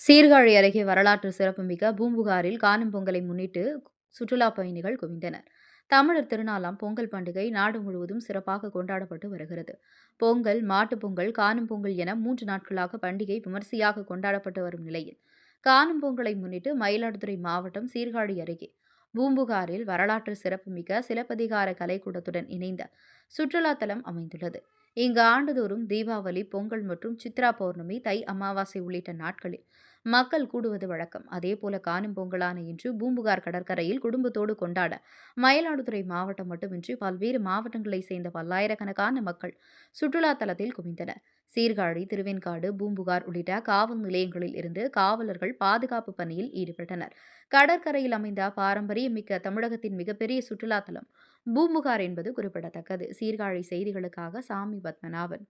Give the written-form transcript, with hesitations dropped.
சீர்காழி அருகே வரலாற்று சிறப்புமிக்க பூம்புகாரில் காணும் பொங்கலை முன்னிட்டு சுற்றுலாப் பயணிகள் குவிந்தனர். தமிழர் திருநாளாம் பொங்கல் பண்டிகை நாடு முழுவதும் சிறப்பாக கொண்டாடப்பட்டு வருகிறது. பொங்கல், மாட்டுப் பொங்கல், காணும் பொங்கல் என 3 நாட்களாக பண்டிகை விமரிசையாக கொண்டாடப்பட்டு வரும் நிலையில், காணும் பொங்கலை முன்னிட்டு மயிலாடுதுறை மாவட்டம் சீர்காழி அருகே பூம்புகாரில் வரலாற்று சிறப்புமிக்க சிலப்பதிகார கலைக்கூடத்துடன் இணைந்த சுற்றுலா தலம் அமைந்துள்ளது. இங்கு ஆண்டுதோறும் தீபாவளி, பொங்கல் மற்றும் சித்ரா பௌர்ணமி, தை அமாவாசை உள்ளிட்ட நாட்களில் மக்கள் கூடுவது வழக்கம். அதேபோல காணும் பொங்கலான இன்று பூம்புகார் கடற்கரையில் குடும்பத்தோடு கொண்டாட மயிலாடுதுறை மாவட்டம் மட்டுமின்றி பல்வேறு மாவட்டங்களைச் சேர்ந்த பல்லாயிரக்கணக்கான மக்கள் சுற்றுலா தலத்தில் குவிந்தனர். சீர்காழி, திருவெண்காடு, பூம்புகார் உள்ளிட்ட காவல் நிலையங்களில் இருந்து காவலர்கள் பாதுகாப்பு பணியில் ஈடுபட்டனர். கடற்கரையில் அமைந்த பாரம்பரியமிக்க தமிழகத்தின் மிகப்பெரிய சுற்றுலா தலம் பூம்புகார் என்பது குறிப்பிடத்தக்கது. சீர்காழி செய்திகளுக்காக சாமி பத்மநாபன்.